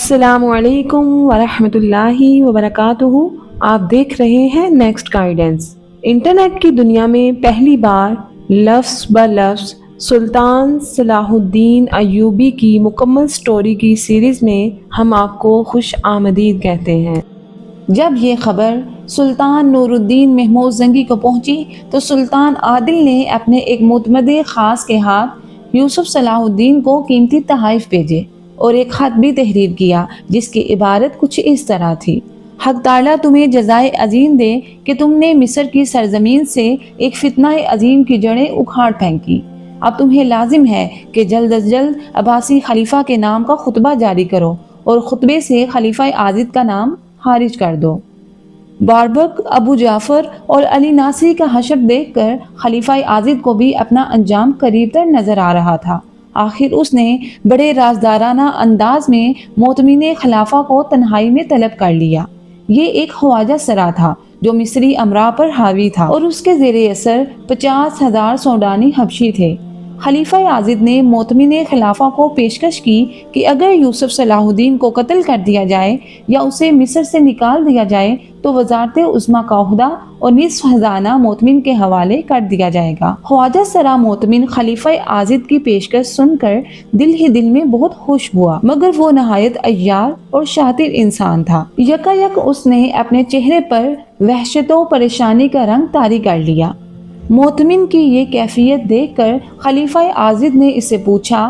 السلام علیکم ورحمۃ اللہ وبرکاتہ۔ آپ دیکھ رہے ہیں نیکسٹ گائیڈنس۔ انٹرنیٹ کی دنیا میں پہلی بار لفظ بلفظ سلطان صلاح الدین ایوبی کی مکمل سٹوری کی سیریز میں ہم آپ کو خوش آمدید کہتے ہیں۔ جب یہ خبر سلطان نور الدین محمود زنگی کو پہنچی تو سلطان عادل نے اپنے ایک معتمد خاص کے ہاتھ یوسف صلاح الدین کو قیمتی تحائف بھیجے اور ایک خط بھی تحریر کیا جس کی عبارت کچھ اس طرح تھی: حق تعالیٰ تمہیں جزائے عظیم دے کہ تم نے مصر کی سرزمین سے ایک فتنہ عظیم کی جڑیں اکھاڑ پھینکی۔ اب تمہیں لازم ہے کہ جلد از جلد عباسی خلیفہ کے نام کا خطبہ جاری کرو اور خطبے سے خلیفہ عاضد کا نام خارج کر دو۔ باربک، ابو جعفر اور علی ناصری کا حشر دیکھ کر خلیفہ عاضد کو بھی اپنا انجام قریب تر نظر آ رہا تھا۔ آخر اس نے بڑے رازدارانہ انداز میں معتمد خلافہ کو تنہائی میں طلب کر لیا۔ یہ ایک خواجہ سرا تھا جو مصری امراء پر حاوی تھا اور اس کے زیر اثر 50,000 سوڈانی حبشی تھے۔ خلیفہ عاضد نے معتمد خلافہ کو پیشکش کی کہ اگر یوسف صلاح الدین کو قتل کر دیا جائے یا اسے مصر سے نکال دیا جائے تو وزارت عظمیٰ کا عہدہ اور نصف خزانہ معتمد کے حوالے کر دیا جائے گا۔ خواجہ سرا معتمد خلیفہ عاضد کی پیشکش سن کر دل ہی دل میں بہت خوش ہوا، مگر وہ نہایت عیار اور شاطر انسان تھا۔ یکایک اس نے اپنے چہرے پر وحشت و پریشانی کا رنگ طاری کر لیا۔ معتمد کی یہ کیفیت دیکھ کر خلیفہ عاضد نے اس سے پوچھا: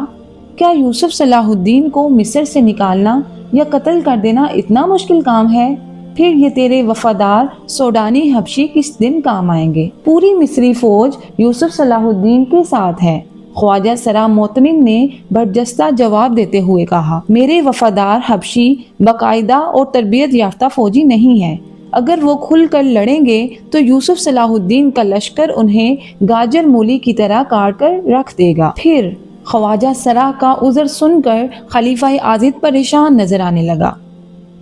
کیا یوسف صلاح الدین کو مصر سے نکالنا یا قتل کر دینا اتنا مشکل کام ہے؟ پھر یہ تیرے وفادار سوڈانی حبشی کس دن کام آئیں گے؟ پوری مصری فوج یوسف صلاح الدین کے ساتھ ہے۔ خواجہ سرا معتمد نے برجستہ جواب دیتے ہوئے کہا: میرے وفادار حبشی باقاعدہ اور تربیت یافتہ فوجی نہیں ہے۔ اگر وہ کھل کر لڑیں گے تو یوسف صلاح الدین کا لشکر انہیں گاجر مولی کی طرح کاٹ کر رکھ دے گا۔ پھر خواجہ سرا کا عذر سن کر خلیفہ عاضد پریشان نظر آنے لگا۔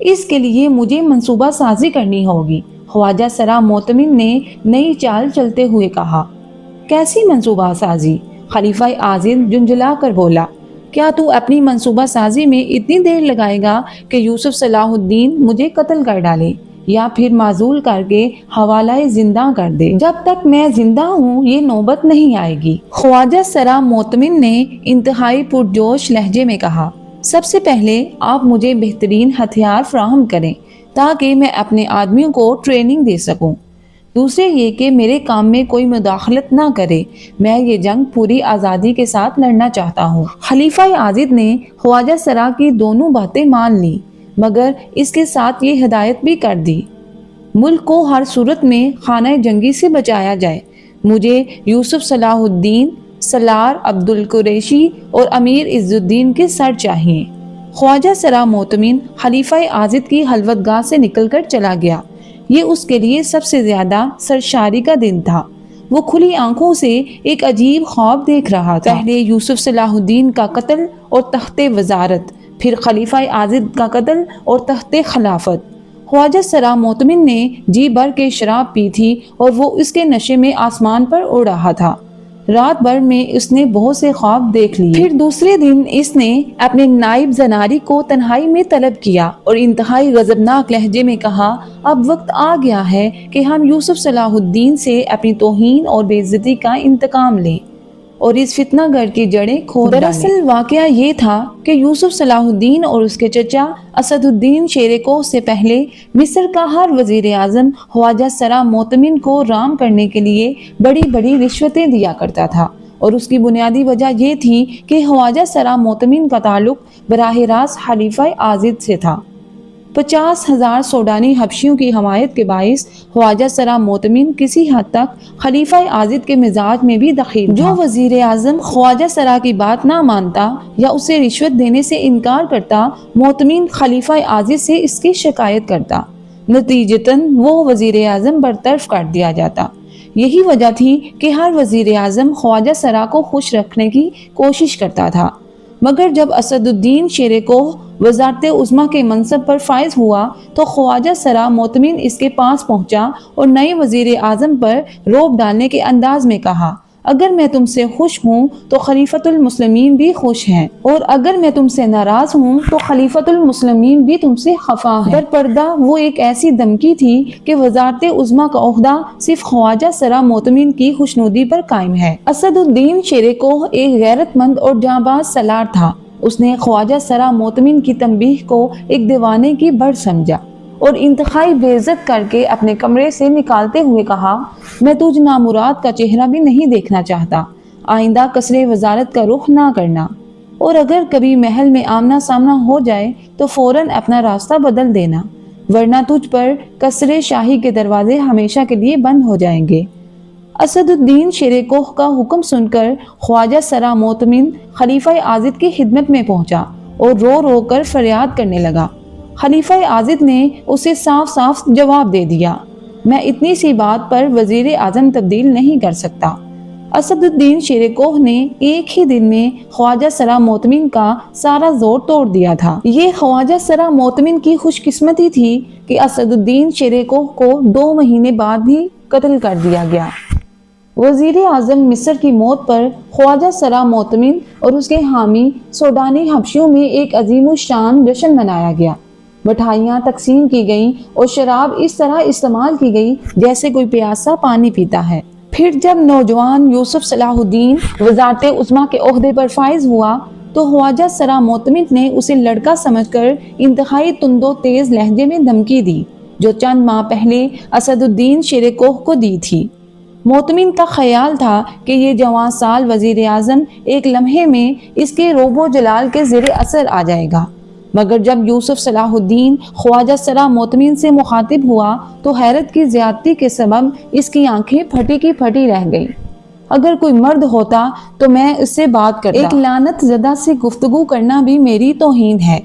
اس کے لیے مجھے منصوبہ سازی کرنی ہوگی۔ خواجہ سرا معتمد نے نئی چال چلتے ہوئے کہا: کیسی منصوبہ سازی؟ خلیفہ عاضد جنجلا کر بولا: کیا تو اپنی منصوبہ سازی میں اتنی دیر لگائے گا کہ یوسف صلاح الدین مجھے قتل کر ڈالے یا پھر معزول کر کے حوالہ زندہ کر دے؟ جب تک میں زندہ ہوں یہ نوبت نہیں آئے گی۔ خواجہ سرا معتمد نے انتہائی پرجوش لہجے میں کہا: سب سے پہلے آپ مجھے بہترین ہتھیار فراہم کریں تاکہ میں اپنے آدمیوں کو ٹریننگ دے سکوں۔ دوسرے یہ کہ میرے کام میں کوئی مداخلت نہ کرے، میں یہ جنگ پوری آزادی کے ساتھ لڑنا چاہتا ہوں۔ خلیفہ عاضد نے خواجہ سرا کی دونوں باتیں مان لی، مگر اس کے ساتھ یہ ہدایت بھی کر دی: ملک کو ہر صورت میں خانہ جنگی سے بچایا جائے۔ مجھے یوسف صلاح الدین، سالار عبد القریشی اور امیر عز الدین کے سر چاہیے۔ خواجہ سرا معتمد خلیفہ عاضد کی خلوت گاہ سے نکل کر چلا گیا۔ یہ اس کے لیے سب سے زیادہ سرشاری کا دن تھا۔ وہ کھلی آنکھوں سے ایک عجیب خواب دیکھ رہا تھا۔ پہلے یوسف صلاح الدین کا قتل اور تخت وزارت، پھر خلیفہ عاضد کا قتل اور تخت خلافت۔ خواجہ سرا معتمد نے جی بھر کے شراب پی تھی اور وہ اس کے نشے میں آسمان پر اڑ رہا تھا۔ رات بھر میں اس نے بہت سے خواب دیکھ لیے۔ پھر دوسرے دن اس نے اپنے نائب زناری کو تنہائی میں طلب کیا اور انتہائی غضبناک لہجے میں کہا: اب وقت آ گیا ہے کہ ہم یوسف صلاح الدین سے اپنی توہین اور بے عزتی کا انتقام لیں اور اس فتنہ گر کی جڑیں کھود ڈالیں۔ دراصل واقعہ یہ تھا کہ یوسف صلاح الدین اور اس کے چچا اسد الدین شیر کوہ سے پہلے مصر کا ہر وزیر اعظم خواجہ سرا معتمد کو رام کرنے کے لیے بڑی بڑی رشوتیں دیا کرتا تھا، اور اس کی بنیادی وجہ یہ تھی کہ خواجہ سرا معتمد کا تعلق براہ راست خلیفہ عاضد سے تھا۔ 50,000 سوڈانی حبشیوں کی حمایت کے باعث خواجہ سرا معتمد کسی حد تک خلیفہ عاضد کے مزاج میں بھی دخیل تھا۔ جو وزیر اعظم خواجہ سرا کی بات نہ مانتا یا اسے رشوت دینے سے انکار کرتا، معتمد خلیفہ عاضد سے اس کی شکایت کرتا۔ نتیجتاً وہ وزیر اعظم برطرف کر دیا جاتا۔ یہی وجہ تھی کہ ہر وزیر اعظم خواجہ سرا کو خوش رکھنے کی کوشش کرتا تھا، مگر جب اسد الدین شیر کوہ وزارت عظمیٰ کے منصب پر فائز ہوا تو خواجہ سرا معتمد اس کے پاس پہنچا اور نئے وزیر اعظم پر روب ڈالنے کے انداز میں کہا: اگر میں تم سے خوش ہوں تو خلیفۃ المسلمین بھی خوش ہیں، اور اگر میں تم سے ناراض ہوں تو خلیفۃ المسلمین بھی تم سے خفا ہے۔ در پردہ وہ ایک ایسی دھمکی تھی کہ وزارت عظمیٰ کا عہدہ صرف خواجہ سرا معتمین کی خوشنودی پر قائم ہے۔ اسد الدین شیر کوہ ایک غیرت مند اور جانباز سالار تھا۔ اس نے خواجہ سرا معتمین کی تنبیہ کو ایک دیوانے کی بڑھ سمجھا اور انتہائی بے عزت کر کے اپنے کمرے سے نکالتے ہوئے کہا، میں تجھ نامراد کا چہرہ بھی نہیں دیکھنا چاہتا، آئندہ قصر وزارت کا رخ نہ کرنا، اور اگر کبھی محل میں آمنا سامنا ہو جائے تو فوراً اپنا راستہ بدل دینا، ورنہ تجھ پر قصر شاہی کے دروازے ہمیشہ کے لیے بند ہو جائیں گے۔ اسد الدین شیر کوہ کا حکم سن کر خواجہ سرا معتمین خلیفہ عاضد کی خدمت میں پہنچا اور رو رو کر فریاد کرنے لگا۔ خلیفہ عاضد نے اسے صاف صاف جواب دے دیا، میں اتنی سی بات پر وزیر اعظم تبدیل نہیں کر سکتا۔ اسد الدین شیر کوہ نے ایک ہی دن میں خواجہ سرا معتمین کا سارا زور توڑ دیا تھا۔ یہ خواجہ سرا معتمین کی خوش قسمتی تھی کہ اسد الدین شیر کوہ کو 2 مہینے بعد بھی قتل کر دیا گیا۔ وزیر اعظم مصر کی موت پر خواجہ سرا معتمین اور اس کے حامی سوڈانی حبشیوں میں ایک عظیم الشان جشن منایا گیا۔ مٹھائیاں تقسیم کی گئیں اور شراب اس طرح استعمال کی گئی جیسے کوئی پیاسا پانی پیتا ہے۔ پھر جب نوجوان یوسف صلاح الدین وزارت عظمیٰ کے عہدے پر فائز ہوا تو خواجہ سرا معتمین نے اسے لڑکا سمجھ کر انتہائی تند و تیز لہجے میں دھمکی دی، جو چند ماہ پہلے اسد الدین شیر کوہ کو دی تھی۔ معتمین کا خیال تھا کہ یہ جوان سال وزیر اعظم ایک لمحے میں اس کے روب و جلال کے زیر اثر آ جائے گا، مگر جب یوسف صلاح الدین خواجہ سرا معتمین سے مخاطب ہوا تو حیرت کی زیادتی کے سبب اس کی آنکھیں پھٹی کی پھٹی رہ گئیں۔ اگر کوئی مرد ہوتا تو میں اس سے بات کرتا، ایک لعنت زدہ سے گفتگو کرنا بھی میری توہین ہے۔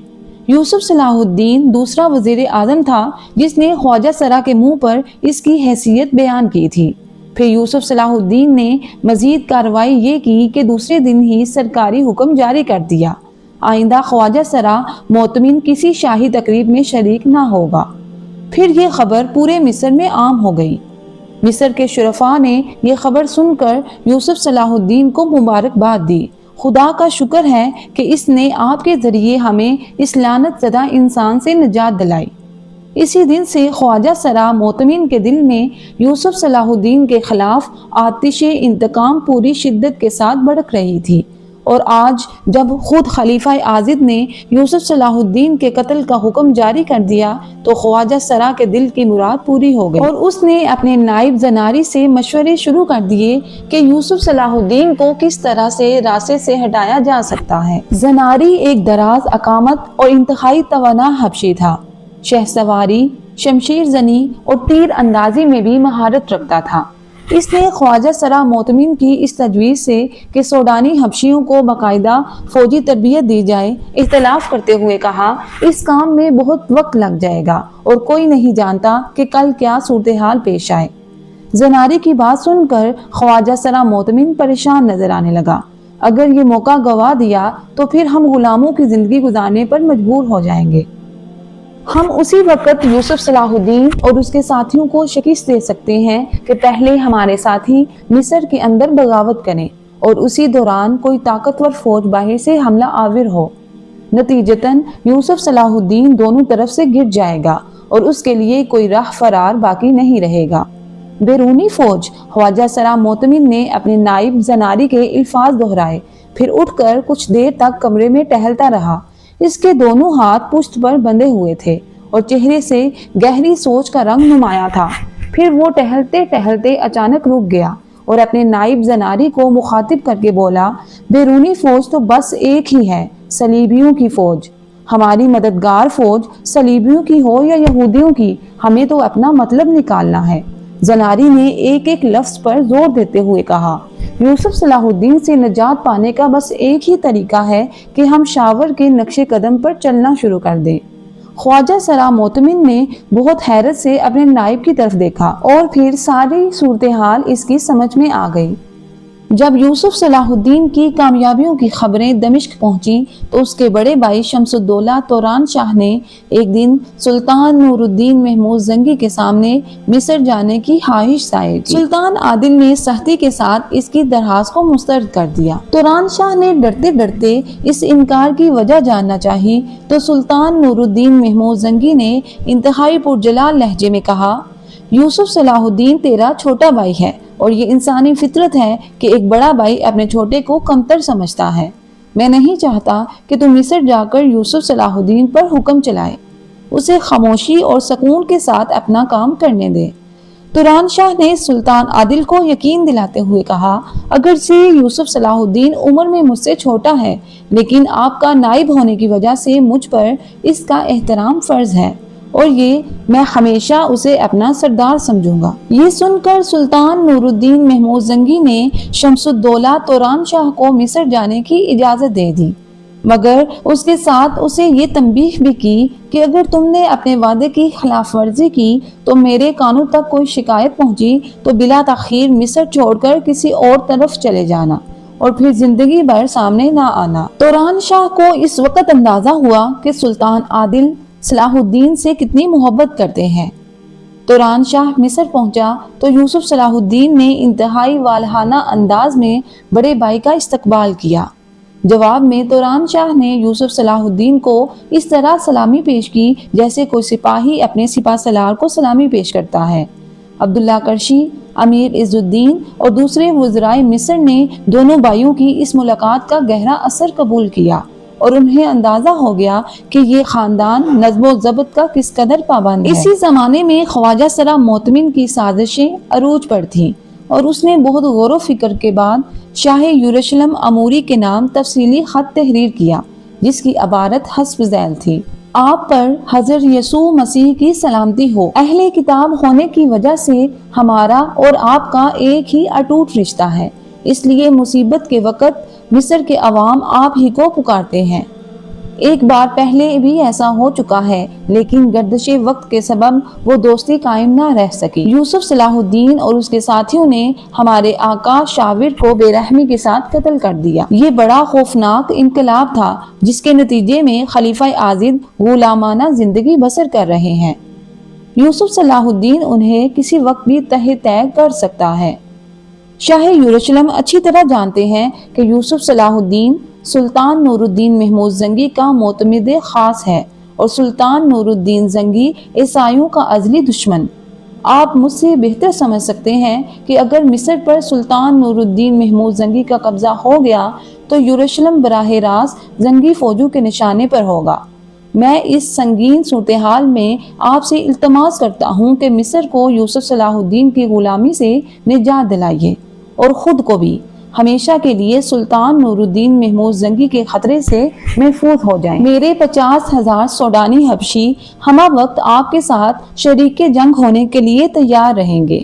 یوسف صلاح الدین دوسرا وزیر اعظم تھا جس نے خواجہ سرا کے منہ پر اس کی حیثیت بیان کی تھی۔ پھر یوسف صلاح الدین نے مزید کارروائی یہ کی کہ دوسرے دن ہی سرکاری حکم جاری کر دیا، آئندہ خواجہ سرا معتمین کسی شاہی تقریب میں شریک نہ ہوگا۔ پھر یہ خبر پورے مصر میں عام ہو گئی۔ مصر کے شرفاء نے یہ خبر سن کر یوسف صلاح الدین کو مبارکباد دی۔ خدا کا شکر ہے کہ اس نے آپ کے ذریعے ہمیں اس لعنت زدہ انسان سے نجات دلائی۔ اسی دن سے خواجہ سرا معتمین کے دل میں یوسف صلاح الدین کے خلاف آتش انتقام پوری شدت کے ساتھ بھڑک رہی تھی، اور آج جب خود خلیفہ عاضد نے یوسف صلاح الدین کے قتل کا حکم جاری کر دیا تو خواجہ سرا کے دل کی مراد پوری ہو گئی، اور اس نے اپنے نائب زناری سے مشورے شروع کر دیے کہ یوسف صلاح الدین کو کس طرح سے راستے سے ہٹایا جا سکتا ہے۔ زناری ایک دراز اقامت اور انتہائی توانا حبشی تھا، شہ سواری، شمشیر زنی اور تیر اندازی میں بھی مہارت رکھتا تھا۔ اس نے خواجہ سرا معتمین کی اس تجویز سے کہ سوڈانی حبشیوں کو باقاعدہ فوجی تربیت دی جائے اختلاف کرتے ہوئے کہا، اس کام میں بہت وقت لگ جائے گا اور کوئی نہیں جانتا کہ کل کیا صورتحال پیش آئے۔ زناری کی بات سن کر خواجہ سرا معتمین پریشان نظر آنے لگا۔ اگر یہ موقع گوا دیا تو پھر ہم غلاموں کی زندگی گزارنے پر مجبور ہو جائیں گے۔ ہم اسی وقت یوسف صلاح الدین اور اس کے ساتھیوں کو شکست دے سکتے ہیں کہ پہلے ہمارے ساتھی مصر کے اندر بغاوت کریں اور اسی دوران کوئی طاقتور فوج باہر سے حملہ آور ہو۔ نتیجتاً یوسف صلاح الدین دونوں طرف سے گر جائے گا اور اس کے لیے کوئی راہ فرار باقی نہیں رہے گا۔ بیرونی فوج، خواجہ سرا معتمین نے اپنے نائب زناری کے الفاظ دہرائے، پھر اٹھ کر کچھ دیر تک کمرے میں ٹہلتا رہا۔ اس کے دونوں ہاتھ پشت پر بندھے ہوئے تھے اور چہرے سے گہری سوچ کا رنگ نمایاں تھا۔ پھر وہ ٹہلتے ٹہلتے اچانک رک گیا اور اپنے نائب زناری کو مخاطب کر کے بولا، بیرونی فوج تو بس ایک ہی ہے، صلیبیوں کی فوج۔ ہماری مددگار فوج صلیبیوں کی ہو یا یہودیوں کی، ہمیں تو اپنا مطلب نکالنا ہے۔ زناری نے ایک ایک لفظ پر زور دیتے ہوئے کہا، یوسف صلاح الدین سے نجات پانے کا بس ایک ہی طریقہ ہے کہ ہم شاور کے نقش قدم پر چلنا شروع کر دیں۔ خواجہ سرا معتمین نے بہت حیرت سے اپنے نائب کی طرف دیکھا اور پھر ساری صورتحال اس کی سمجھ میں آ گئی۔ جب یوسف صلاح الدین کی کامیابیوں کی خبریں دمشق پہنچی تو اس کے بڑے بھائی شمس الدولہ توران شاہ نے ایک دن سلطان نور الدین محمود زنگی کے سامنے مصر جانے کی خواہش ظاہر کی۔ سلطان عادل نے سختی کے ساتھ اس کی درخواست کو مسترد کر دیا۔ توران شاہ نے ڈرتے ڈرتے اس انکار کی وجہ جاننا چاہی تو سلطان نور الدین محمود زنگی نے انتہائی پرجلال لہجے میں کہا، یوسف صلاح الدین تیرا چھوٹا بھائی ہے اور یہ انسانی فطرت ہے کہ ایک بڑا بھائی اپنے چھوٹے کو کمتر سمجھتا ہے۔ میں نہیں چاہتا کہ تم مصر جا کر یوسف صلاح الدین پر حکم چلائے، اسے خاموشی اور سکون کے ساتھ اپنا کام کرنے دے۔ توران شاہ نے سلطان عادل کو یقین دلاتے ہوئے کہا، اگرچہ یوسف صلاح الدین عمر میں مجھ سے چھوٹا ہے لیکن آپ کا نائب ہونے کی وجہ سے مجھ پر اس کا احترام فرض ہے اور یہ میں ہمیشہ اسے اپنا سردار سمجھوں گا۔ یہ سن کر سلطان نور الدین محمود زنگی نے شمس الدولہ توران شاہ کو مصر جانے کی اجازت دے دی، مگر اس کے ساتھ اسے یہ تنبیہ بھی کی کہ اگر تم نے اپنے وعدے کی خلاف ورزی کی تو میرے کانوں تک کوئی شکایت پہنچی تو بلا تاخیر مصر چھوڑ کر کسی اور طرف چلے جانا اور پھر زندگی بھر سامنے نہ آنا۔ توران شاہ کو اس وقت اندازہ ہوا کہ سلطان عادل صلاح الدین سے کتنی محبت کرتے ہیں۔ توران شاہ مصر پہنچا تو یوسف صلاح الدین نے انتہائی والہانہ انداز میں بڑے بھائی کا استقبال کیا۔ جواب میں توران شاہ نے یوسف صلاح الدین کو اس طرح سلامی پیش کی جیسے کوئی سپاہی اپنے سپہ سالار کو سلامی پیش کرتا ہے۔ عبداللہ کرشی، امیر عز الدین اور دوسرے وزرائے مصر نے دونوں بھائیوں کی اس ملاقات کا گہرا اثر قبول کیا اور انہیں اندازہ ہو گیا کہ یہ خاندان نظم و ضبط کا کس قدر پابند ہے۔ اسی زمانے میں خواجہ سرا موتمن کی سازشیں عروج پر تھیں اور اس نے بہت غور و فکر کے بعد شاہ یروشلم اموری کے نام تفصیلی خط تحریر کیا جس کی عبارت حسب ذیل تھی، آپ پر حضرت یسوع مسیح کی سلامتی ہو۔ اہل کتاب ہونے کی وجہ سے ہمارا اور آپ کا ایک ہی اٹوٹ رشتہ ہے، اس لیے مصیبت کے وقت مصر کے عوام آپ ہی کو پکارتے ہیں۔ ایک بار پہلے بھی ایسا ہو چکا ہے لیکن گردش وقت کے سبب وہ دوستی قائم نہ رہ سکی۔ یوسف صلاح الدین اور اس کے ساتھیوں نے ہمارے آقا شاور کو بے رحمی کے ساتھ قتل کر دیا۔ یہ بڑا خوفناک انقلاب تھا جس کے نتیجے میں خلیفہ عاضد غلامانہ زندگی بسر کر رہے ہیں۔ یوسف صلاح الدین انہیں کسی وقت بھی تہہ طے کر سکتا ہے۔ شاہ یروشلم اچھی طرح جانتے ہیں کہ یوسف صلاح الدین سلطان نور الدین محمود زنگی کا معتمد خاص ہے اور سلطان نور الدین زنگی عیسائیوں کا ازلی دشمن۔ آپ مجھ سے بہتر سمجھ سکتے ہیں کہ اگر مصر پر سلطان نور الدین محمود زنگی کا قبضہ ہو گیا تو یروشلم براہ راست زنگی فوجوں کے نشانے پر ہوگا۔ میں اس سنگین صورتحال میں آپ سے التماس کرتا ہوں کہ مصر کو یوسف صلاح الدین کی غلامی سے نجات دلائیے اور خود کو بھی ہمیشہ کے لیے سلطان نور الدین محمود زنگی کے خطرے سے محفوظ ہو جائیں۔ میرے 50,000 سوڈانی حبشی ہمہ وقت آپ کے ساتھ شریک جنگ ہونے کے لیے تیار رہیں گے۔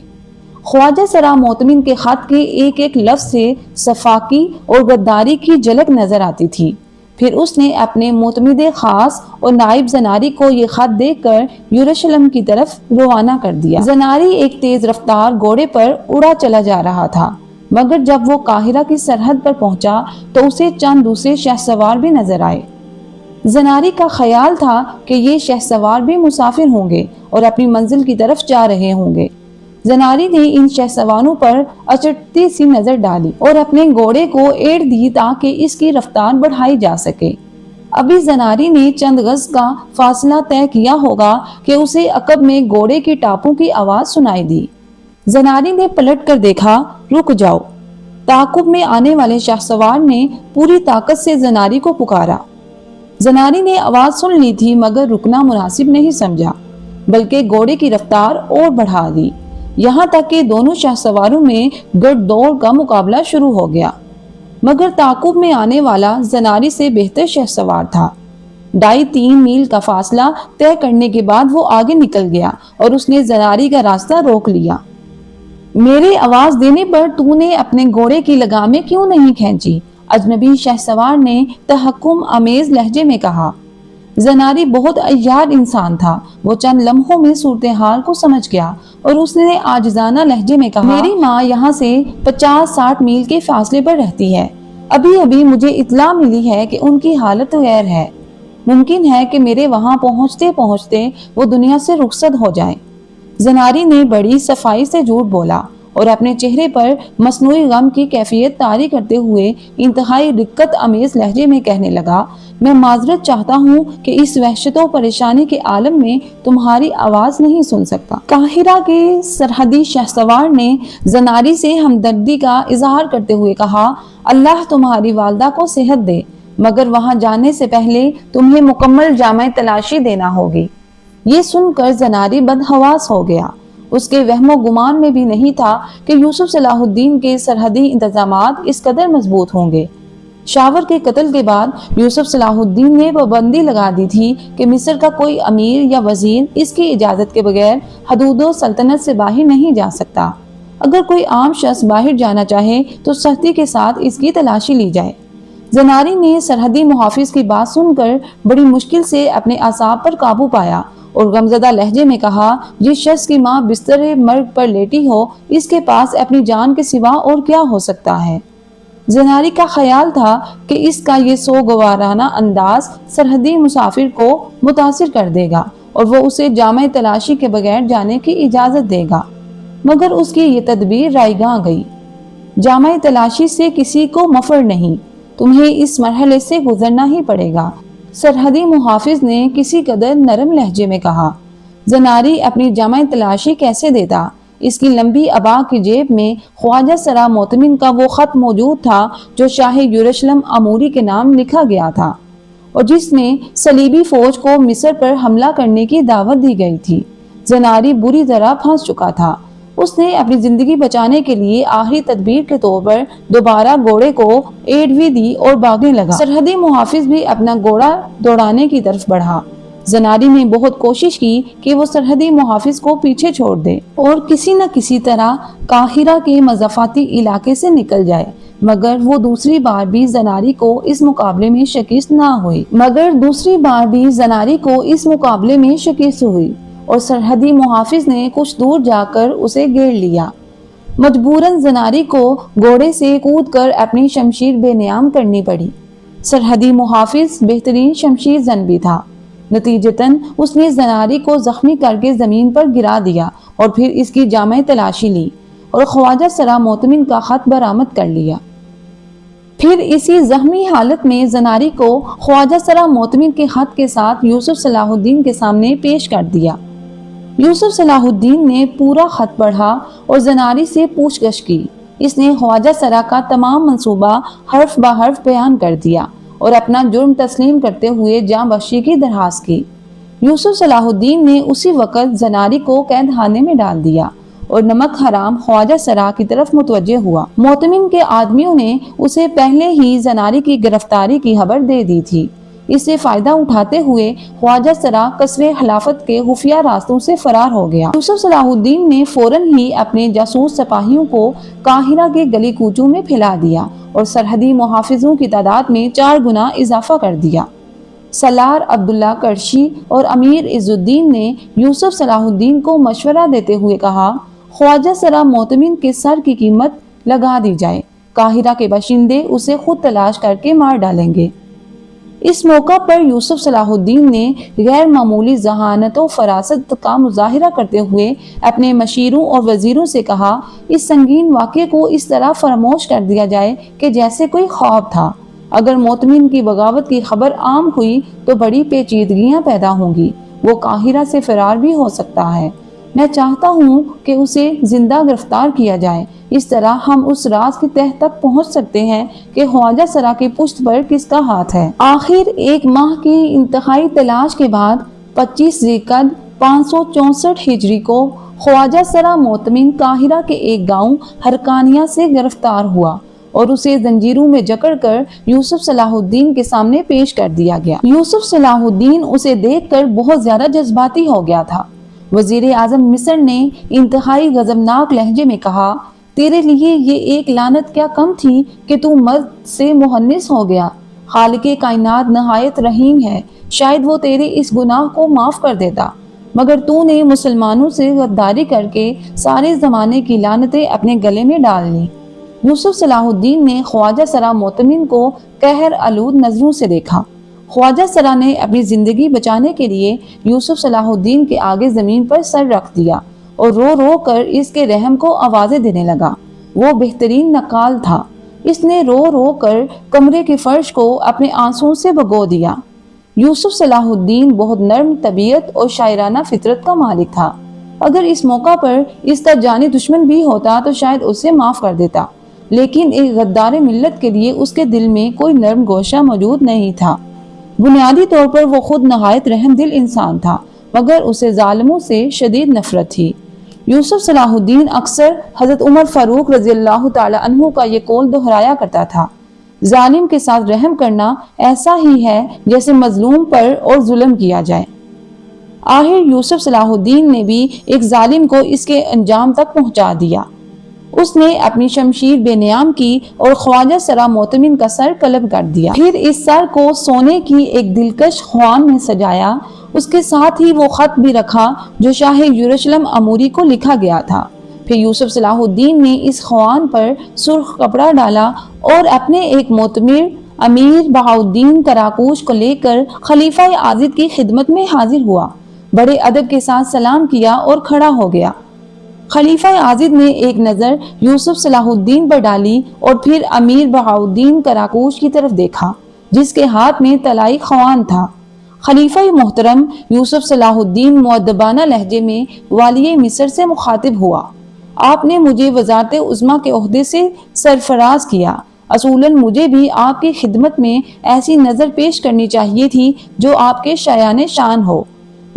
خواجہ سرا موتمن کے خط کے ایک ایک لفظ سے صفاقی اور غداری کی جھلک نظر آتی تھی۔ پھر اس نے اپنے معتمد خاص اور نائب زناری کو یہ خط دے کر یروشلم کی طرف روانہ کر دیا۔ زناری ایک تیز رفتار گھوڑے پر اڑا چلا جا رہا تھا، مگر جب وہ قاہرہ کی سرحد پر پہنچا تو اسے چند دوسرے شہسوار بھی نظر آئے۔ زناری کا خیال تھا کہ یہ شہسوار بھی مسافر ہوں گے اور اپنی منزل کی طرف جا رہے ہوں گے۔ زناری نے ان شہسواروں پر اچٹتی سی نظر ڈالی اور اپنے گھوڑے کو ایڑ دی تاکہ اس کی رفتار بڑھائی جا سکے۔ ابھی زناری نے چند گز کا فاصلہ طے کیا ہوگا کہ اسے عقب میں گھوڑے کی ٹاپوں کی آواز سنائی دی۔ زناری نے پلٹ کر دیکھا، رک جاؤ۔ تعاقب میں آنے والے شہسوار نے پوری طاقت سے زناری کو پکارا۔ زناری نے آواز سن لی تھی مگر رکنا مناسب نہیں سمجھا، بلکہ گھوڑے کی رفتار اور بڑھا دی، یہاں تک کہ دونوں شہسواروں میں گرد دوڑ کا مقابلہ شروع ہو گیا۔ مگر تعاقب میں آنے والا زناری سے بہتر شہسوار تھا۔ 2.5-3 میل کا فاصلہ طے کرنے کے بعد وہ آگے نکل گیا اور اس نے زناری کا راستہ روک لیا۔ میرے آواز دینے پر تو نے اپنے گھوڑے کی لگامیں کیوں نہیں کھینچی؟ اجنبی شہسوار نے تحکم آمیز لہجے میں کہا۔ زناری بہت عیار انسان تھا، وہ چند لمحوں میں صورتحال کو سمجھ گیا اور اس نے عاجزانہ لہجے میں کہا، میری ماں یہاں سے 50-60 میل کے فاصلے پر رہتی ہے، ابھی ابھی مجھے اطلاع ملی ہے کہ ان کی حالت غیر ہے، ممکن ہے کہ میرے وہاں پہنچتے پہنچتے وہ دنیا سے رخصت ہو جائیں۔ زناری نے بڑی صفائی سے جھوٹ بولا اور اپنے چہرے پر مصنوعی غم کی کیفیت طاری کرتے ہوئے انتہائی رقت امیز لہجے میں کہنے لگا، میں معذرت چاہتا ہوں کہ اس وحشت و پریشانی کے عالم میں تمہاری آواز نہیں سن سکتا۔ قاہرہ کے سرحدی شہسوار نے زناری سے ہمدردی کا اظہار کرتے ہوئے کہا، اللہ تمہاری والدہ کو صحت دے، مگر وہاں جانے سے پہلے تمہیں مکمل جامع تلاشی دینا ہوگی۔ یہ سن کر زناری بدحواس ہو گیا۔ اس کے وہم و گمان میں بھی نہیں تھا کہ یوسف صلاح الدین کے سرحدی انتظامات اس قدر مضبوط ہوں گے۔ شاور کے قتل کے بعد یوسف صلاح الدین نے پابندی لگا دی تھی کہ مصر کا کوئی امیر یا وزیر اس کی اجازت کے بغیر حدود و سلطنت سے باہر نہیں جا سکتا۔ اگر کوئی عام شخص باہر جانا چاہے تو سختی کے ساتھ اس کی تلاشی لی جائے۔ زناری نے سرحدی محافظ کی بات سن کر بڑی مشکل سے اپنے اعصاب پر قابو پایا اور غمزدہ لہجے میں کہا، جس شخص کی ماں بستر مرگ پر لیٹی ہو، اس کے پاس اپنی جان کے سوا اور کیا ہو سکتا ہے؟ زناری کا خیال تھا کہ اس کا یہ سوگوارانہ انداز سرحدی مسافر کو متاثر کر دے گا اور وہ اسے جامع تلاشی کے بغیر جانے کی اجازت دے گا، مگر اس کی یہ تدبیر رائیگاں گئی۔ جامع تلاشی سے کسی کو مفر نہیں، تمہیں اس مرحلے سے گزرنا ہی پڑے گا، سرحدی محافظ نے کسی قدر نرم لہجے میں کہا۔ زناری اپنی جامع تلاشی کیسے دیتا؟ اس کی لمبی عبا کی جیب میں خواجہ سرا موتمن کا وہ خط موجود تھا جو شاہ یروشلم اموری کے نام لکھا گیا تھا اور جس میں صلیبی فوج کو مصر پر حملہ کرنے کی دعوت دی گئی تھی۔ زناری بری طرح پھنس چکا تھا۔ اس نے اپنی زندگی بچانے کے لیے آخری تدبیر کے طور پر دوبارہ گھوڑے کو ایڑوی دی اور بھاگنے لگا۔ سرحدی محافظ بھی اپنا گھوڑا دوڑانے کی طرف بڑھا۔ زناری نے بہت کوشش کی کہ وہ سرحدی محافظ کو پیچھے چھوڑ دے اور کسی نہ کسی طرح قاہرہ کے مضافاتی علاقے سے نکل جائے، مگر وہ دوسری بار بھی زناری کو اس مقابلے میں شکست ہوئی اور سرحدی محافظ نے کچھ دور جا کر اسے گھیر لیا۔ مجبوراً زناری کو گھوڑے سے کود کر اپنی شمشیر بے نیام کرنی پڑی۔ سرحدی محافظ بہترین شمشیر زن بھی تھا، نتیجتاً اس نے زناری کو زخمی کر کے زمین پر گرا دیا اور پھر اس کی جامع تلاشی لی اور خواجہ سرا موتمن کا خط برآمد کر لیا۔ پھر اسی زخمی حالت میں زناری کو خواجہ سرا موتمن کے خط کے ساتھ یوسف صلاح الدین کے سامنے پیش کر دیا۔ یوسف صلاح الدین نے پورا خط پڑھا اور زناری سے پوچھ گچھ کی۔ اس نے خواجہ سرا کا تمام منصوبہ حرف بہ حرف بیان کر دیا اور اپنا جرم تسلیم کرتے ہوئے جاں بخشی کی درخواست کی۔ یوسف صلاح الدین نے اسی وقت زناری کو قید خانے میں ڈال دیا اور نمک حرام خواجہ سرا کی طرف متوجہ ہوا۔ موتمن کے آدمیوں نے اسے پہلے ہی زناری کی گرفتاری کی خبر دے دی تھی۔ اس سے فائدہ اٹھاتے ہوئے خواجہ سرا قصر خلافت کے خفیہ راستوں سے فرار ہو گیا۔ یوسف صلاح الدین نے فوراً ہی اپنے جاسوس سپاہیوں کو قاہرہ کے گلی کوچوں میں پھیلا دیا اور سرحدی محافظوں کی تعداد میں 4 گنا اضافہ کر دیا۔ سالار عبداللہ کرشی اور امیر عز الدین نے یوسف صلاح الدین کو مشورہ دیتے ہوئے کہا، خواجہ سرا موتمن کے سر کی قیمت لگا دی جائے، قاہرہ کے باشندے اسے خود تلاش کر کے مار ڈالیں گے۔ اس موقع پر یوسف صلاح الدین نے غیر معمولی ذہانت و فراست کا مظاہرہ کرتے ہوئے اپنے مشیروں اور وزیروں سے کہا، اس سنگین واقعے کو اس طرح فراموش کر دیا جائے کہ جیسے کوئی خواب تھا۔ اگر موتمن کی بغاوت کی خبر عام ہوئی تو بڑی پیچیدگیاں پیدا ہوں گی، وہ قاہرہ سے فرار بھی ہو سکتا ہے۔ میں چاہتا ہوں کہ اسے زندہ گرفتار کیا جائے، اس طرح ہم اس راز کی تہ تک پہنچ سکتے ہیں کہ خواجہ سرا کی پشت پر کس کا ہاتھ ہے۔ آخر 1 ماہ کی انتہائی تلاش کے بعد 25 ذی القعدہ 564 ہجری کو خواجہ سرا موتمن قاہرہ کے ایک گاؤں ہرکانیہ سے گرفتار ہوا اور اسے زنجیروں میں جکڑ کر یوسف صلاح الدین کے سامنے پیش کر دیا گیا۔ یوسف صلاح الدین اسے دیکھ کر بہت زیادہ جذباتی ہو گیا تھا۔ وزیر اعظم مصر نے انتہائی غضبناک لہجے میں کہا، تیرے لیے یہ ایک لعنت کیا کم تھی کہ تو مرد سے مہنس ہو گیا۔ خالق کائنات نہایت رحیم ہے، شاید وہ تیرے اس گناہ کو معاف کر دیتا، مگر تو نے مسلمانوں سے غداری کر کے سارے زمانے کی لعنتیں اپنے گلے میں ڈال لی۔ یوسف صلاح الدین نے خواجہ سرا معتمن کو قہر آلود نظروں سے دیکھا۔ خواجہ سرا نے اپنی زندگی بچانے کے لیے یوسف صلاح الدین کے آگے زمین پر سر رکھ دیا اور رو رو کر اس کے رحم کو آوازیں دینے لگا۔ وہ بہترین نقال تھا۔ اس نے رو رو کر کمرے کے فرش کو اپنے آنسوؤں سے بھگو دیا۔ یوسف صلاح الدین بہت نرم طبیعت اور شاعرانہ فطرت کا مالک تھا۔ اگر اس موقع پر اس کا جانی دشمن بھی ہوتا تو شاید اسے معاف کر دیتا، لیکن ایک غدار ملت کے لیے اس کے دل میں کوئی نرم گوشہ موجود نہیں تھا۔ بنیادی طور پر وہ خود نہایت رحم دل انسان تھا، مگر اسے ظالموں سے شدید نفرت تھی۔ یوسف صلاح الدین اکثر حضرت عمر فاروق رضی اللہ تعالی عنہ کا یہ قول دہرایا کرتا تھا، ظالم کے ساتھ رحم کرنا ایسا ہی ہے جیسے مظلوم پر اور ظلم کیا جائے۔ آخر یوسف صلاح الدین نے بھی ایک ظالم کو اس کے انجام تک پہنچا دیا۔ اس نے اپنی شمشیر بے نیام کی اور خواجہ سرا معتمن کا سر قلب کر دیا۔ پھر اس سر کو سونے کی ایک دلکش خوان میں سجایا۔ اس کے ساتھ ہی وہ خط بھی رکھا جو شاہ یروشلم اموری کو لکھا گیا تھا۔ پھر یوسف صلاح الدین نے اس خوان پر سرخ کپڑا ڈالا اور اپنے ایک معتمر امیر بہاؤالدین کراکوش کو لے کر خلیفہ عاضد کی خدمت میں حاضر ہوا، بڑے ادب کے ساتھ سلام کیا اور کھڑا ہو گیا۔ خلیفہ عاضد نے ایک نظر یوسف صلاح الدین پر ڈالی اور پھر امیر بہاؤالدین کراکوش کی طرف دیکھا جس کے ہاتھ میں طلائی خوان تھا۔ خلیفہ محترم یوسف صلاح الدین مؤدبانہ لہجے میں والی مصر سے مخاطب ہوا، آپ نے مجھے وزارت عظمیٰ کے عہدے سے سرفراز کیا۔ اصولاً مجھے بھی آپ کی خدمت میں ایسی نظر پیش کرنی چاہیے تھی جو آپ کے شایان شان ہو،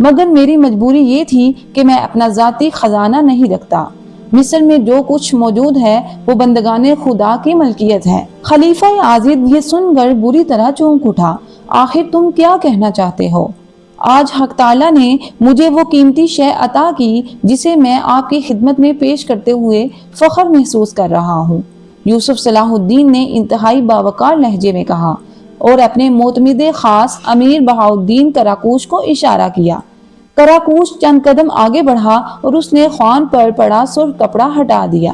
مگر میری مجبوری یہ تھی کہ میں اپنا ذاتی خزانہ نہیں رکھتا۔ مصر میں جو کچھ موجود ہے وہ بندگان خدا کی ملکیت ہے۔ خلیفہ عاضد یہ سن کر بری طرح چونک اٹھا، آخر تم کیا کہنا چاہتے ہو؟ آج حق تعالیٰ نے مجھے وہ قیمتی شے عطا کی جسے میں آپ کی خدمت میں پیش کرتے ہوئے فخر محسوس کر رہا ہوں۔ یوسف صلاح الدین نے انتہائی باوقار لہجے میں کہا اور اپنے معتمد خاص امیر بہاؤالدین کراکوش کو اشارہ کیا۔ کراکوش چند قدم آگے بڑھا اور اس نے خوان پر پڑا سرخ کپڑا ہٹا دیا۔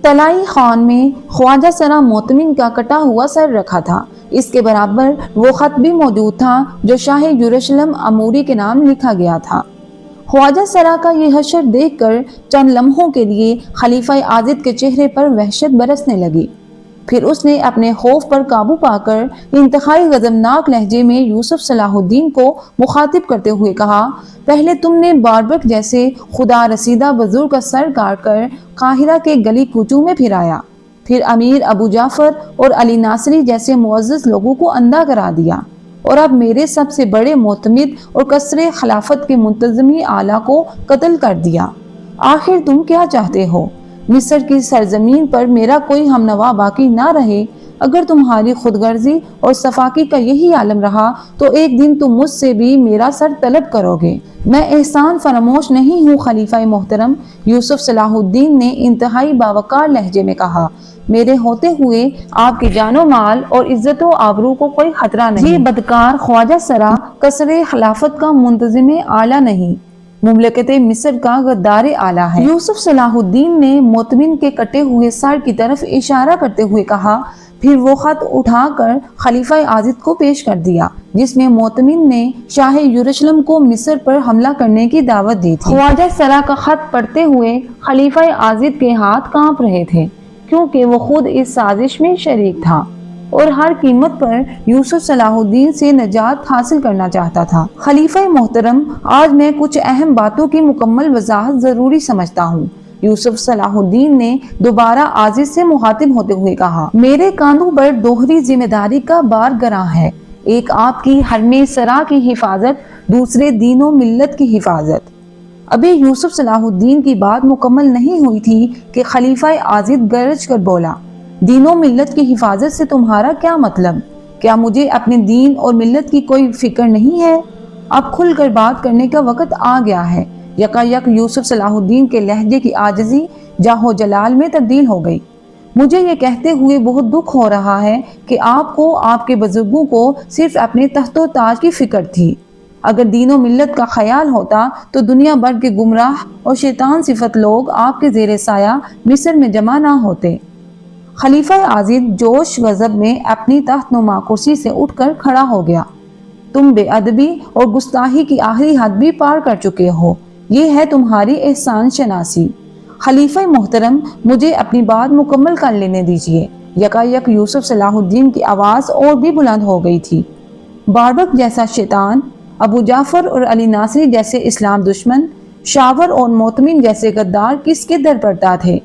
طلائی خوان میں خواجہ سرا معتمن کا کٹا ہوا سر رکھا تھا۔ اس کے برابر وہ خط بھی موجود تھا جو شاہ یروشلم اموری کے نام لکھا گیا تھا۔ خواجہ سرا کا یہ حشر دیکھ کر چند لمحوں کے لیے خلیفہ عاضد کے چہرے پر وحشت برسنے لگی۔ پھر اس نے اپنے خوف پر قابو پا کر انتہائی غضبناک لہجے میں یوسف صلاح الدین کو مخاطب کرتے ہوئے کہا، پہلے تم نے باربک جیسے خدا رسیدہ بزرگ کا سر کاٹ کر قاہرہ کے گلی کوچوں میں پھرایا، پھر امیر ابو جعفر اور علی ناصری جیسے معزز لوگوں کو اندھا کرا دیا، اور اب میرے سب سے بڑے معتمد اور کثر خلافت کے منتظمی اعلیٰ کو قتل کر دیا۔ آخر تم کیا چاہتے ہو؟ مصر کی سرزمین پر میرا کوئی ہمنوا باقی نہ رہے؟ اگر تمہاری خود غرضی اور صفاقی کا یہی عالم رہا تو ایک دن تم مجھ سے بھی میرا سر طلب کرو گے۔ میں احسان فراموش نہیں ہوں خلیفہ محترم، یوسف صلاح الدین نے انتہائی باوقار لہجے میں کہا، میرے ہوتے ہوئے آپ کی جان و مال اور عزت و آبرو کو کوئی خطرہ نہیں۔ یہ بدکار خواجہ سرا کثر خلافت کا منتظم اعلیٰ نہیں، مملکت مصر کا غدار اعلیٰ ہے۔ یوسف صلاح الدین نے معتمن کے کٹے ہوئے سر کی طرف اشارہ کرتے ہوئے کہا، پھر وہ خط اٹھا کر خلیفہ عاضد کو پیش کر دیا جس میں معتمن نے شاہ یروشلم کو مصر پر حملہ کرنے کی دعوت دی تھی۔ خواجہ سرا کا خط پڑھتے ہوئے خلیفہ عاضد کے ہاتھ کانپ رہے تھے کیونکہ وہ خود اس سازش میں شریک تھا اور ہر قیمت پر یوسف صلاح الدین سے نجات حاصل کرنا چاہتا تھا۔ خلیفہ محترم، آج میں کچھ اہم باتوں کی مکمل وضاحت ضروری سمجھتا ہوں، یوسف صلاح الدین نے دوبارہ عاضد سے مخاطب ہوتے ہوئے کہا، میرے کاندھوں پر دوہری ذمہ داری کا بار گراں ہے، ایک آپ کی حرم سرا کی حفاظت، دوسرے دین و ملت کی حفاظت۔ ابھی یوسف صلاح الدین کی بات مکمل نہیں ہوئی تھی کہ خلیفہ عاضد گرج کر بولا، دین و ملت کی حفاظت سے تمہارا کیا مطلب؟ کیا مجھے اپنے دین اور ملت کی کوئی فکر نہیں ہے؟ اب کھل کر بات کرنے کا وقت آ گیا ہے۔ یکا یک یوسف صلاح الدین کے لہجے کی عاجزی جاہ و جلال میں تبدیل ہو گئی۔ مجھے یہ کہتے ہوئے بہت دکھ ہو رہا ہے کہ آپ کو آپ کے بزرگوں کو صرف اپنے تخت و تاج کی فکر تھی۔ اگر دین و ملت کا خیال ہوتا تو دنیا بھر کے گمراہ اور شیطان صفت لوگ آپ کے زیر سایہ مصر میں جمع نہ ہوتے۔ خلیفہ عاضد جوش غضب میں اپنی تخت نما کرسی سے اٹھ کر کھڑا ہو گیا۔ تم بے ادبی اور گستاخی کی آخری حد بھی پار کر چکے ہو، یہ ہے تمہاری احسان شناسی۔ خلیفہ محترم، مجھے اپنی بات مکمل کر لینے دیجیے۔ یکایک یوسف صلاح الدین کی آواز اور بھی بلند ہو گئی تھی۔ باربک جیسا شیطان، ابو جعفر اور علی ناصری جیسے اسلام دشمن، شاور اور موتمن جیسے غدار کس کے در پرتا تھے؟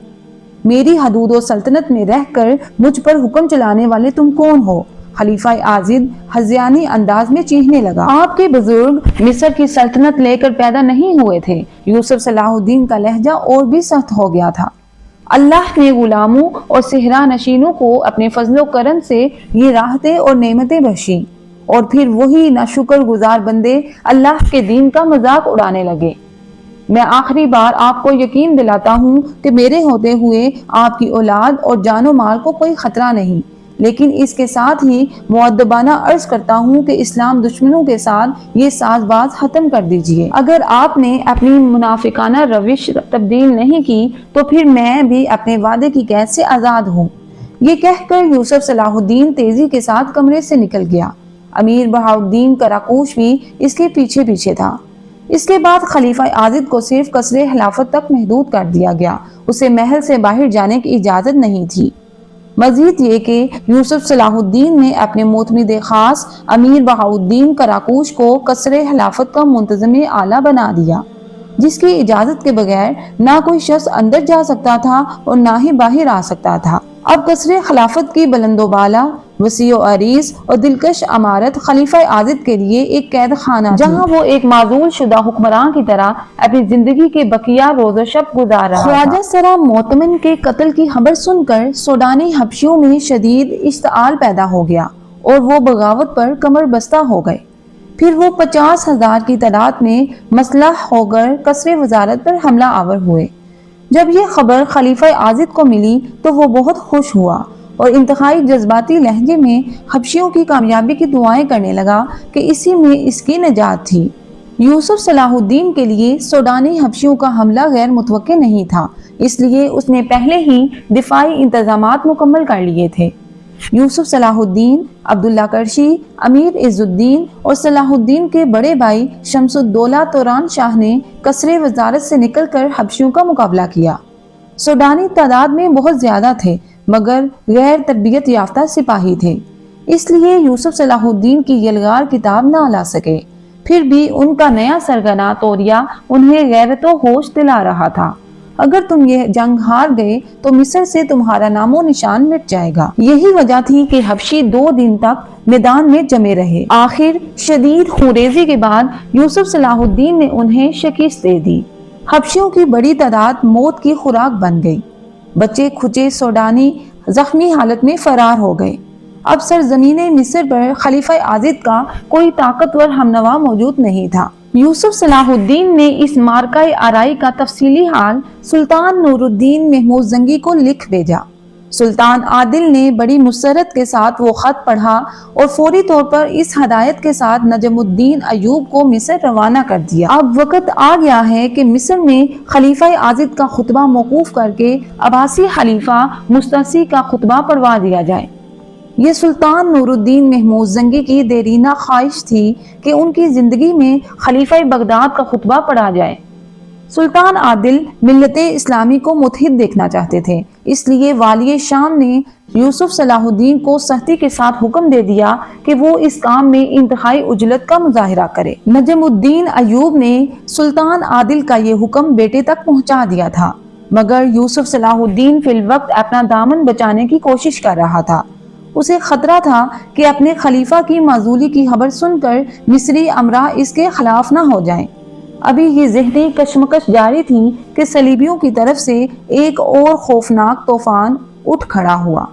میری حدود و سلطنت میں رہ کر مجھ پر حکم چلانے والے تم کون ہو؟ خلیفہ عاضد ہذیانی انداز میں چیخنے لگا۔ آپ کے بزرگ مصر کی سلطنت لے کر پیدا نہیں ہوئے تھے۔ یوسف صلاح الدین کا لہجہ اور بھی سخت ہو گیا تھا۔ اللہ نے غلاموں اور صحرا نشینوں کو اپنے فضل و کرم سے یہ راحتیں اور نعمتیں بخشیں، اور پھر وہی ناشکر گزار بندے اللہ کے دین کا مذاق اڑانے لگے۔ میں آخری بار آپ کو یقین دلاتا ہوں کہ میرے ہوتے ہوئے آپ کی اولاد اور جان و مال کو کوئی خطرہ نہیں، لیکن اس کے ساتھ ہی مؤدبانہ عرض کرتا ہوں کہ اسلام دشمنوں کے ساتھ یہ ساز باز ختم کر دیجئے۔ اگر آپ نے اپنی منافقانہ روش تبدیل نہیں کی تو پھر میں بھی اپنے وعدے کی قید سے آزاد ہوں۔ یہ کہہ کر یوسف صلاح الدین تیزی کے ساتھ کمرے سے نکل گیا۔ امیر بہاؤالدین کراکوش بھی اس کے پیچھے پیچھے تھا۔ اس کے بعد خلیفہ عاضد کو صرف قصر خلافت تک محدود کر دیا گیا، اسے محل سے باہر جانے کی اجازت نہیں تھی۔ مزید یہ کہ یوسف صلاح الدین نے اپنے معتمد خاص امیر بہاؤالدین کراکوش کو قصر خلافت کا منتظم اعلیٰ بنا دیا، جس کی اجازت کے بغیر نہ کوئی شخص اندر جا سکتا تھا اور نہ ہی باہر آ سکتا تھا۔ اب قصر خلافت کی بلند و بالا، وسیع و عریض اور دلکش عمارت خلیفہ عاضد کے لیے ایک قید خانہ تھی، جہاں وہ ایک معزول شدہ حکمران کی طرح اپنی زندگی کے بقیہ روز و شب گزار رہا تھا۔ خواجہ سرا موتمن کے قتل کی خبر سن کر سوڈانی حبشیوں میں شدید اشتعال پیدا ہو گیا اور وہ بغاوت پر کمر بستہ ہو گئے۔ پھر وہ 50,000 کی تعداد میں مسلح ہو کر قصر وزارت پر حملہ آور ہوئے۔ جب یہ خبر خلیفہ عاضد کو ملی تو وہ بہت خوش ہوا اور انتہائی جذباتی لہجے میں حبشیوں کی کامیابی کی دعائیں کرنے لگا کہ اسی میں اس کی نجات تھی۔ یوسف صلاح الدین کے لیے سوڈانی حبشیوں کا حملہ غیر متوقع نہیں تھا، اس لیے اس نے پہلے ہی دفاعی انتظامات مکمل کر لیے تھے۔ یوسف صلاح الدین، عبداللہ کرشی، امیر عز الدین اور صلاح الدین کے بڑے بھائی شمس الدولہ توران شاہ نے قصر وزارت سے نکل کر حبشیوں کا مقابلہ کیا۔ سوڈانی تعداد میں بہت زیادہ تھے مگر غیر تربیت یافتہ سپاہی تھے، اس لیے یوسف صلاح الدین کی یلغار کتاب نہ لا سکے۔ پھر بھی ان کا نیا سرگنا توریہ انہیں غیرت و ہوش دلا رہا تھا۔ اگر تم یہ جنگ ہار گئے تو مصر سے تمہارا نام و نشان مٹ جائے گا۔ یہی وجہ تھی کہ حبشی 2 دن تک میدان میں جمے رہے۔ آخر شدید خونریزی کے بعد یوسف صلاح الدین نے انہیں شکست دے دی۔ حبشیوں کی بڑی تعداد موت کی خوراک بن گئی۔ بچے کھچے سوڈانی زخمی حالت میں فرار ہو گئے۔ اب سرزمین مصر پر خلیفہ عاضد کا کوئی طاقتور ہمنوا موجود نہیں تھا۔ یوسف صلاح الدین نے اس معرکہ آرائی کا تفصیلی حال سلطان نور الدین محمود زنگی کو لکھ بھیجا۔ سلطان عادل نے بڑی مسرت کے ساتھ وہ خط پڑھا اور فوری طور پر اس ہدایت کے ساتھ نجم الدین ایوب کو مصر روانہ کر دیا۔ اب وقت آ گیا ہے کہ مصر میں خلیفہ عاضد کا خطبہ موقوف کر کے عباسی خلیفہ مستعصی کا خطبہ پڑھوا دیا جائے۔ یہ سلطان نور الدین محمود زنگی کی دیرینہ خواہش تھی کہ ان کی زندگی میں خلیفہ بغداد کا خطبہ پڑھا جائے۔ سلطان عادل ملت اسلامی کو متحد دیکھنا چاہتے تھے، اس لیے والی شام نے یوسف صلاح الدین کو سختی کے ساتھ حکم دے دیا کہ وہ اس کام میں انتہائی عجلت کا مظاہرہ کرے۔ نجم الدین ایوب نے سلطان عادل کا یہ حکم بیٹے تک پہنچا دیا تھا، مگر یوسف صلاح الدین فی الوقت اپنا دامن بچانے کی کوشش کر رہا تھا۔ اسے خطرہ تھا کہ اپنے خلیفہ کی معزولی کی خبر سن کر مصری امراء اس کے خلاف نہ ہو جائیں۔ ابھی یہ ذہنی کشمکش جاری تھی کہ صلیبیوں کی طرف سے ایک اور خوفناک طوفان اٹھ کھڑا ہوا۔